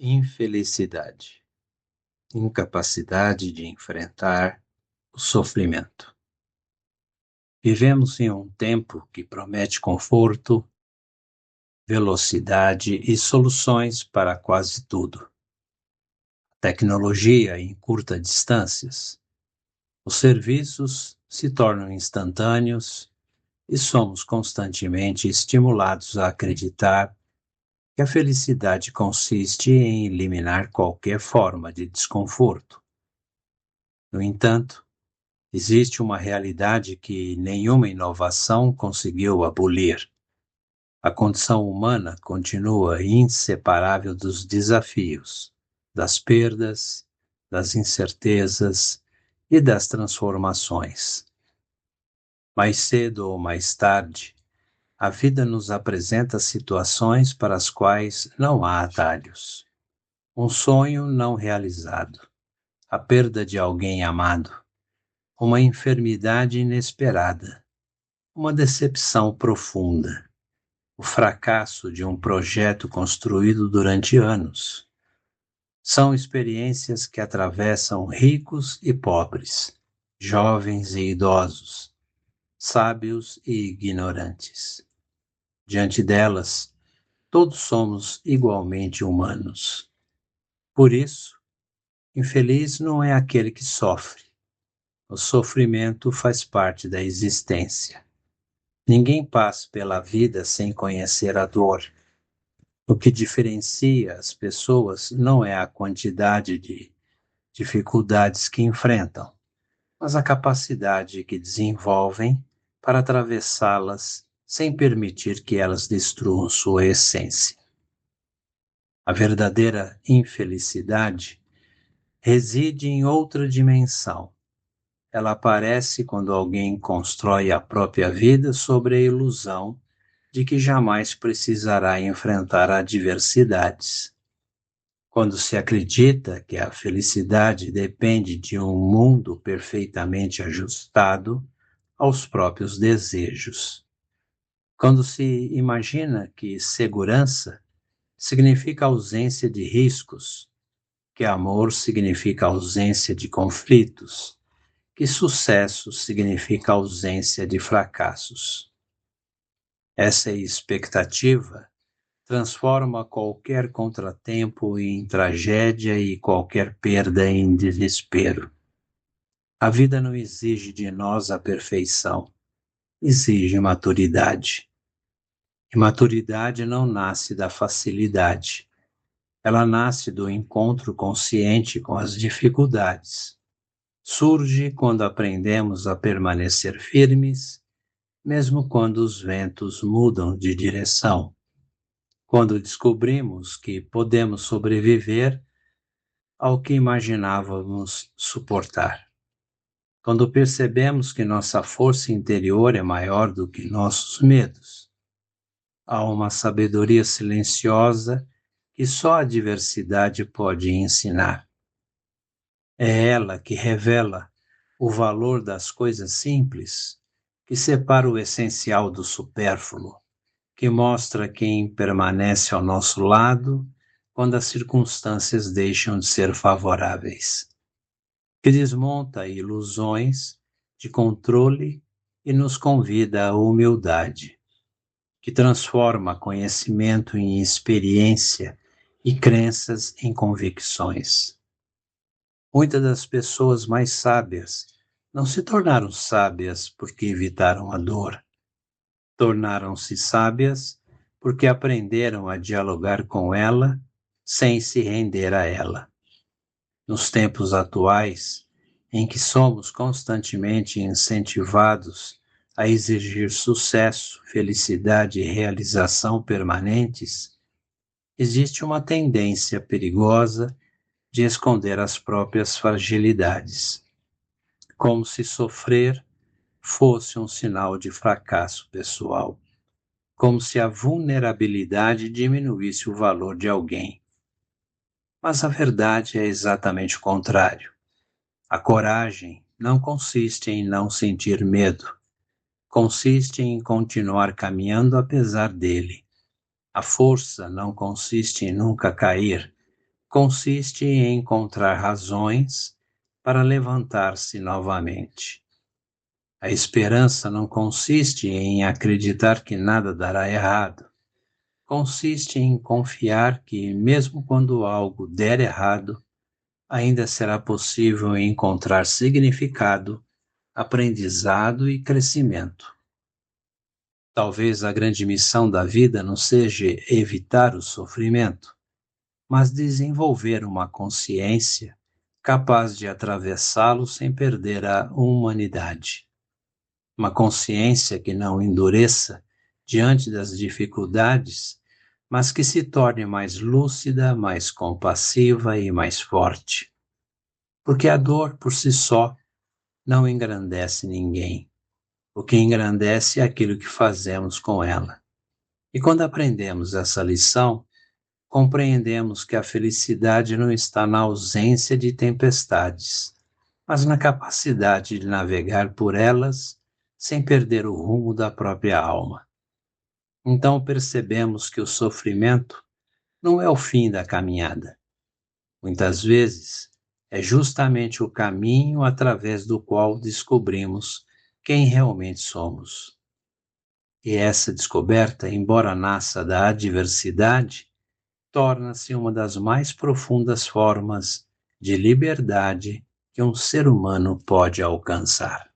Infelicidade, incapacidade de enfrentar o sofrimento. Vivemos em um tempo que promete conforto, velocidade e soluções para quase tudo. Tecnologia em curtas distâncias. Os serviços se tornam instantâneos e somos constantemente estimulados a acreditar que a felicidade consiste em eliminar qualquer forma de desconforto. No entanto, existe uma realidade que nenhuma inovação conseguiu abolir. A condição humana continua inseparável dos desafios, das perdas, das incertezas e das transformações. Mais cedo ou mais tarde, a vida nos apresenta situações para as quais não há atalhos. Um sonho não realizado, a perda de alguém amado, uma enfermidade inesperada, uma decepção profunda, o fracasso de um projeto construído durante anos. São experiências que atravessam ricos e pobres, jovens e idosos, sábios e ignorantes. Diante delas, todos somos igualmente humanos. Por isso, infeliz não é aquele que sofre. O sofrimento faz parte da existência. Ninguém passa pela vida sem conhecer a dor. O que diferencia as pessoas não é a quantidade de dificuldades que enfrentam, mas a capacidade que desenvolvem para atravessá-las sem permitir que elas destruam sua essência. A verdadeira infelicidade reside em outra dimensão. Ela aparece quando alguém constrói a própria vida sobre a ilusão de que jamais precisará enfrentar adversidades. Quando se acredita que a felicidade depende de um mundo perfeitamente ajustado aos próprios desejos. Quando se imagina que segurança significa ausência de riscos, que amor significa ausência de conflitos, que sucesso significa ausência de fracassos. Essa expectativa transforma qualquer contratempo em tragédia e qualquer perda em desespero. A vida não exige de nós a perfeição, exige maturidade. E maturidade não nasce da facilidade. Ela nasce do encontro consciente com as dificuldades. Surge quando aprendemos a permanecer firmes, mesmo quando os ventos mudam de direção. Quando descobrimos que podemos sobreviver ao que imaginávamos suportar. Quando percebemos que nossa força interior é maior do que nossos medos. Há uma sabedoria silenciosa que só a adversidade pode ensinar. É ela que revela o valor das coisas simples, que separa o essencial do supérfluo, que mostra quem permanece ao nosso lado quando as circunstâncias deixam de ser favoráveis, que desmonta ilusões de controle e nos convida à humildade, que transforma conhecimento em experiência e crenças em convicções. Muitas das pessoas mais sábias não se tornaram sábias porque evitaram a dor. Tornaram-se sábias porque aprenderam a dialogar com ela sem se render a ela. Nos tempos atuais, em que somos constantemente incentivados a exigir sucesso, felicidade e realização permanentes, existe uma tendência perigosa de esconder as próprias fragilidades, como se sofrer fosse um sinal de fracasso pessoal, como se a vulnerabilidade diminuísse o valor de alguém. Mas a verdade é exatamente o contrário. A coragem não consiste em não sentir medo, consiste em continuar caminhando apesar dele. A força não consiste em nunca cair, consiste em encontrar razões para levantar-se novamente. A esperança não consiste em acreditar que nada dará errado. Consiste em confiar que, mesmo quando algo der errado, ainda será possível encontrar significado, aprendizado e crescimento. Talvez a grande missão da vida não seja evitar o sofrimento, mas desenvolver uma consciência capaz de atravessá-lo sem perder a humanidade. Uma consciência que não endureça diante das dificuldades, mas que se torne mais lúcida, mais compassiva e mais forte. Porque a dor, por si só, não engrandece ninguém. O que engrandece é aquilo que fazemos com ela. E quando aprendemos essa lição, compreendemos que a felicidade não está na ausência de tempestades, mas na capacidade de navegar por elas sem perder o rumo da própria alma. Então percebemos que o sofrimento não é o fim da caminhada. Muitas vezes é justamente o caminho através do qual descobrimos quem realmente somos. E essa descoberta, embora nasça da adversidade, torna-se uma das mais profundas formas de liberdade que um ser humano pode alcançar.